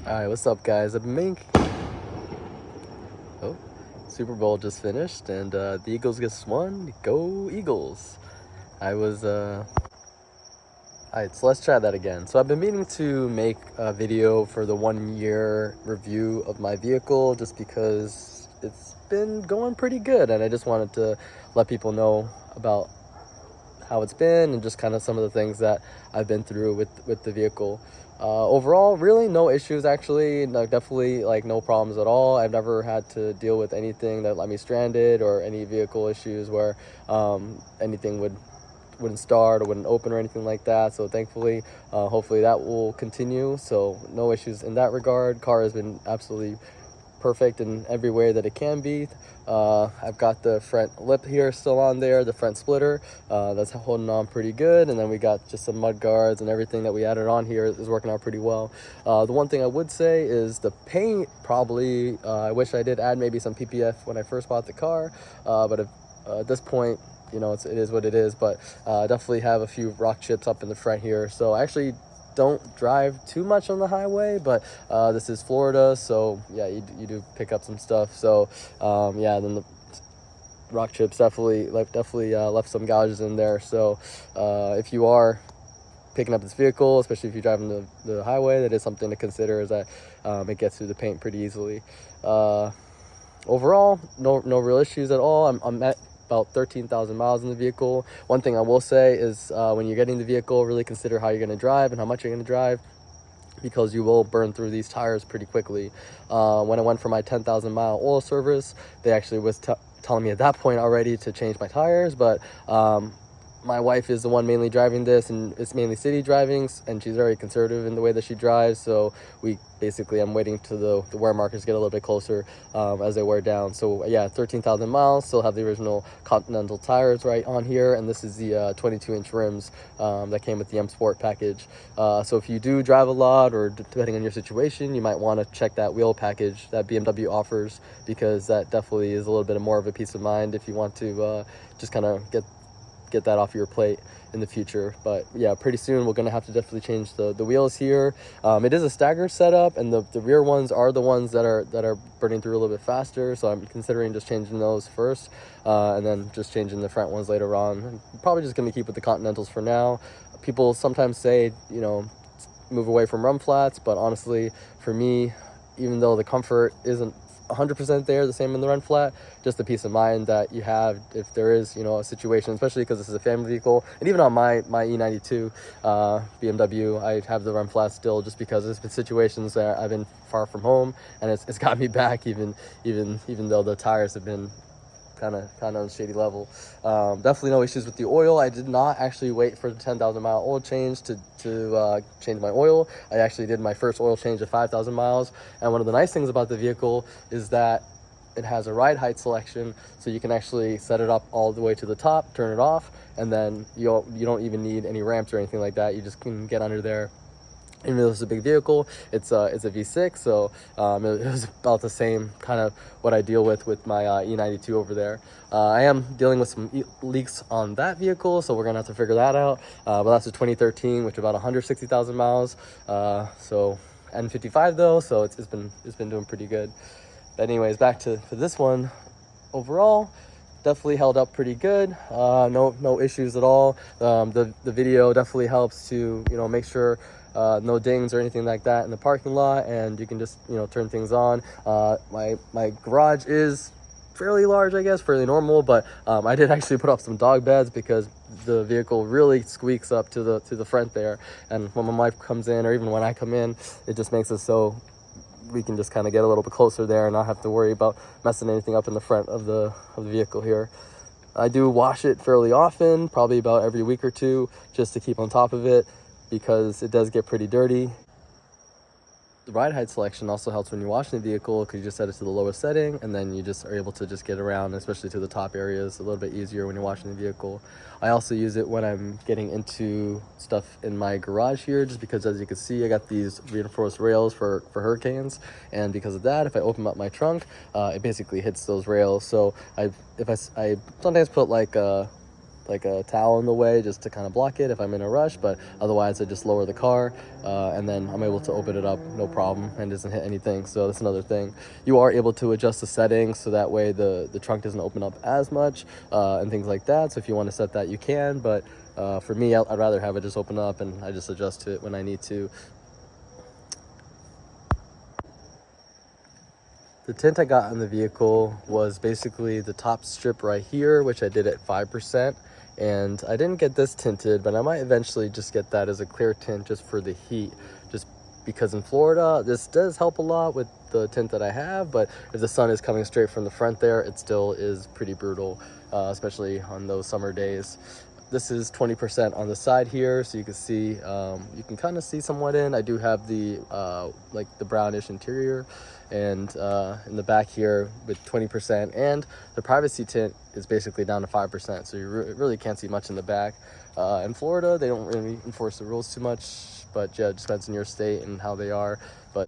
Alright, what's up guys? I've been making... Oh, Super Bowl just finished and the Eagles just won. Go Eagles! Alright, so let's try that again. So I've been meaning to make a video for the 1 year review of my vehicle just because it's been going pretty good and I just wanted to let people know about how it's been and just kind of some of the things that I've been through with the vehicle. Overall, really no issues actually. No, definitely like no problems at all. I've never had to deal with anything that left me stranded or any vehicle issues where anything wouldn't start or wouldn't open or anything like that. So thankfully, hopefully that will continue. So no issues in that regard. Car has been absolutely perfect in every way that it can be. I've got the front lip here still on there, the front splitter, that's holding on pretty good, and then we got just some mud guards and everything that we added on here is working out pretty well. The one thing I would say is the paint, probably I wish I did add maybe some PPF when I first bought the car, but at this point, you know, it is what it is. But definitely have a few rock chips up in the front here, so I actually don't drive too much on the highway, but this is Florida, so yeah, you do pick up some stuff. So yeah, then the rock chips definitely left some gouges in there. So if you are picking up this vehicle, especially if you're driving the highway, that is something to consider, is that it gets through the paint pretty easily. Overall, no real issues at all. I'm at about 13,000 miles in the vehicle. One thing I will say is when you're getting the vehicle, really consider how you're going to drive and how much you're going to drive, because you will burn through these tires pretty quickly. When I went for my 10,000 mile oil service, they actually was telling me at that point already to change my tires, but my wife is the one mainly driving this, and it's mainly city driving, and she's very conservative in the way that she drives. So I'm waiting to the wear markers get a little bit closer as they wear down. So yeah, 13,000 miles, still have the original Continental tires right on here, and this is the 22-inch rims that came with the M Sport package. So if you do drive a lot, or depending on your situation, you might want to check that wheel package that BMW offers, because that definitely is a little bit more of a peace of mind if you want to just kind of get that off your plate in the future. But yeah, pretty soon we're gonna have to definitely change the wheels here. It is a staggered setup, and the rear ones are the ones that are burning through a little bit faster, so I'm considering just changing those first, and then just changing the front ones later on. I'm probably just gonna keep with the Continentals for now. People sometimes say, you know, move away from run flats, but honestly, for me, even though the comfort isn't 100% there, the same in the run flat, just the peace of mind that you have if there is, you know, a situation, especially because this is a family vehicle. And even on my E92 BMW, I have the run flat still, just because there's been situations that I've been far from home, and it's got me back even though the tires have been kind of on a shady level. Definitely no issues with the oil. I did not actually wait for the 10,000 mile oil change to change my oil. I actually did my first oil change at 5,000 miles. And one of the nice things about the vehicle is that it has a ride height selection, so you can actually set it up all the way to the top, turn it off, and then you don't even need any ramps or anything like that. You just can get under there. Even though it's a big vehicle, it's a V6, so it was about the same kind of what I deal with my E92 over there. I am dealing with some leaks on that vehicle, so we're gonna have to figure that out. But that's a 2013, which is about 160,000 miles. So N55 though, so it's been doing pretty good. But anyways, back to this one. Overall, definitely held up pretty good. No issues at all. The video definitely helps to, you know, make sure no dings or anything like that in the parking lot, and you can just, you know, turn things on. My garage is fairly large, I guess, fairly normal, but I did actually put up some dog beds because the vehicle really squeaks up to the front there, and when my wife comes in, or even when I come in, it just makes it so we can just kind of get a little bit closer there and not have to worry about messing anything up in the front of the vehicle here. I do wash it fairly often, probably about every week or two, just to keep on top of it, because it does get pretty dirty. The ride height selection also helps when you're washing the vehicle, because you just set it to the lowest setting, and then you just are able to just get around, especially to the top areas, a little bit easier when you're washing the vehicle. I also use it when I'm getting into stuff in my garage here, just because, as you can see, I got these reinforced rails for hurricanes, and because of that, if I open up my trunk, it basically hits those rails. So I sometimes put like like a towel in the way just to kind of block it if I'm in a rush, but otherwise I just lower the car and then I'm able to open it up no problem and doesn't hit anything. So that's another thing. You are able to adjust the settings so that way the trunk doesn't open up as much and things like that. So if you want to set that, you can, but for me, I'd rather have it just open up and I just adjust to it when I need to. The tint I got on the vehicle was basically the top strip right here, which I did at 5%. And I didn't get this tinted, but I might eventually just get that as a clear tint just for the heat. Just because in Florida, this does help a lot with the tint that I have, but if the sun is coming straight from the front there, it still is pretty brutal, especially on those summer days. This is 20% on the side here, so you can see, you can kind of see somewhat in. I do have the like the brownish interior, and in the back here with 20%, and the privacy tint is basically down to 5%, so you really can't see much in the back. In Florida, they don't really enforce the rules too much, but yeah, it depends on your state and how they are. But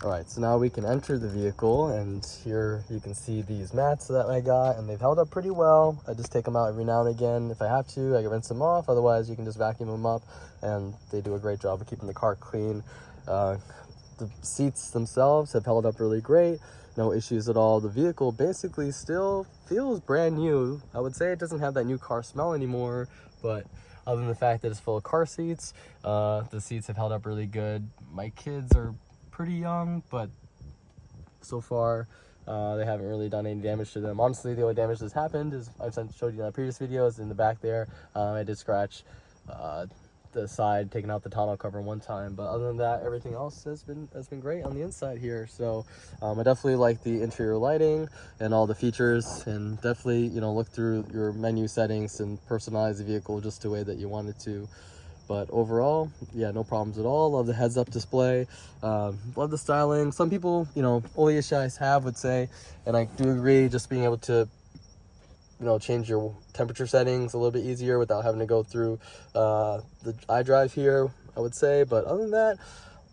all right, so now we can enter the vehicle, and here you can see these mats that I got, and they've held up pretty well. I just take them out every now and again. If I have to, I can rinse them off. Otherwise, you can just vacuum them up, and they do a great job of keeping the car clean. The seats themselves have held up really great. No issues at all. The vehicle basically still feels brand new. I would say it doesn't have that new car smell anymore, but other than the fact that it's full of car seats, the seats have held up really good. My kids are pretty young, but so far they haven't really done any damage to them. Honestly, the only damage that's happened is I've showed you in the previous videos in the back there. I did scratch the side, taking out the tonneau cover one time, but other than that, everything else has been great on the inside here. So I definitely like the interior lighting and all the features, and definitely, you know, look through your menu settings and personalize the vehicle just the way that you want it to. But overall, yeah, no problems at all. Love the heads-up display. Love the styling. Some people, you know, only issue I have would say, and I do agree, just being able to, you know, change your temperature settings a little bit easier without having to go through the iDrive here, I would say. But other than that,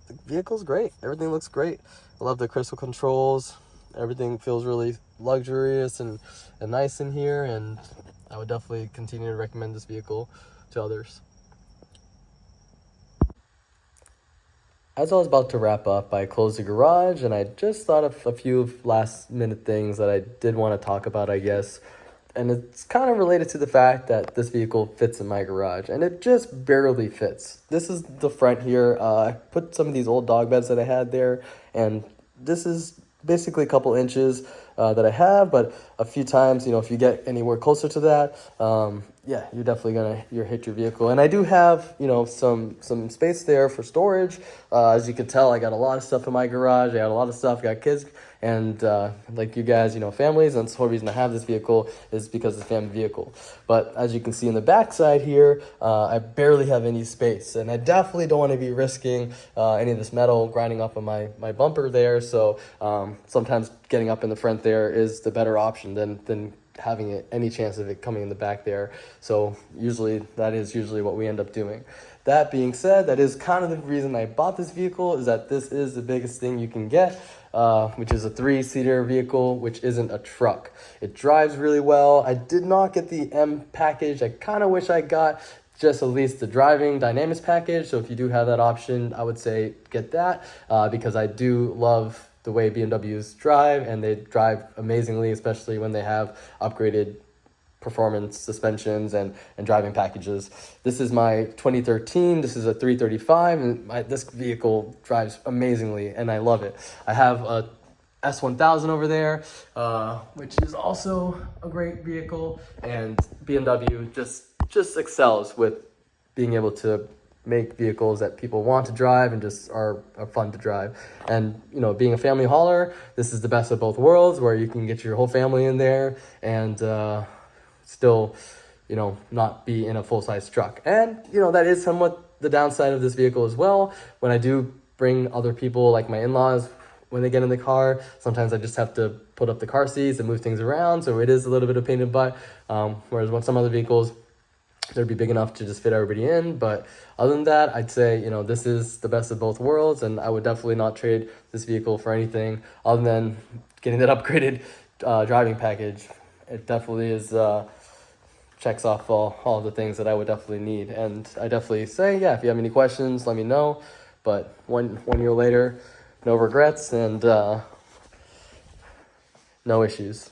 the vehicle's great. Everything looks great. I love the crystal controls. Everything feels really luxurious and nice in here, and I would definitely continue to recommend this vehicle to others. As I was about to wrap up, I closed the garage, and I just thought of a few last minute things that I did want to talk about, I guess. And it's kind of related to the fact that this vehicle fits in my garage, and it just barely fits. This is the front here. I put some of these old dog beds that I had there, and this is basically a couple inches that I have, but a few times, you know, if you get anywhere closer to that, yeah, you're definitely gonna hit your vehicle. And I do have, you know, some space there for storage. As you can tell, I got a lot of stuff in my garage. I got a lot of stuff. I got kids, and like you guys, you know, families. And the whole reason I have this vehicle is because it's a family vehicle. But as you can see in the back side here, I barely have any space, and I definitely don't want to be risking any of this metal grinding up on my bumper there. So sometimes getting up in the front there is the better option than having any chance of it coming in the back there. So that is usually what we end up doing. That being said, that is kind of the reason I bought this vehicle, is that this is the biggest thing you can get, which is a 3-seater vehicle, which isn't a truck. It drives really well. I did not get the M package. I kind of wish I got just at least the driving dynamics package. So if you do have that option, I would say get that, because I do love the way BMWs drive, and they drive amazingly, especially when they have upgraded performance suspensions and driving packages. This is my 2013. This is a 335, and this vehicle drives amazingly, and I love it. I have a S1000 over there, which is also a great vehicle, and BMW just excels with being able to make vehicles that people want to drive and just are fun to drive. And, you know, being a family hauler, this is the best of both worlds, where you can get your whole family in there and still, you know, not be in a full-size truck. And, you know, that is somewhat the downside of this vehicle as well. When I do bring other people, like my in-laws, when they get in the car, sometimes I just have to put up the car seats and move things around, so it is a little bit of pain in the butt. Whereas when some other vehicles, they'd be big enough to just fit everybody in. But other than that, I'd say, you know, this is the best of both worlds, and I would definitely not trade this vehicle for anything other than getting that upgraded driving package. It definitely is checks off all the things that I would definitely need. And I definitely say, yeah, if you have any questions, let me know. But 1 year later, no regrets and no issues.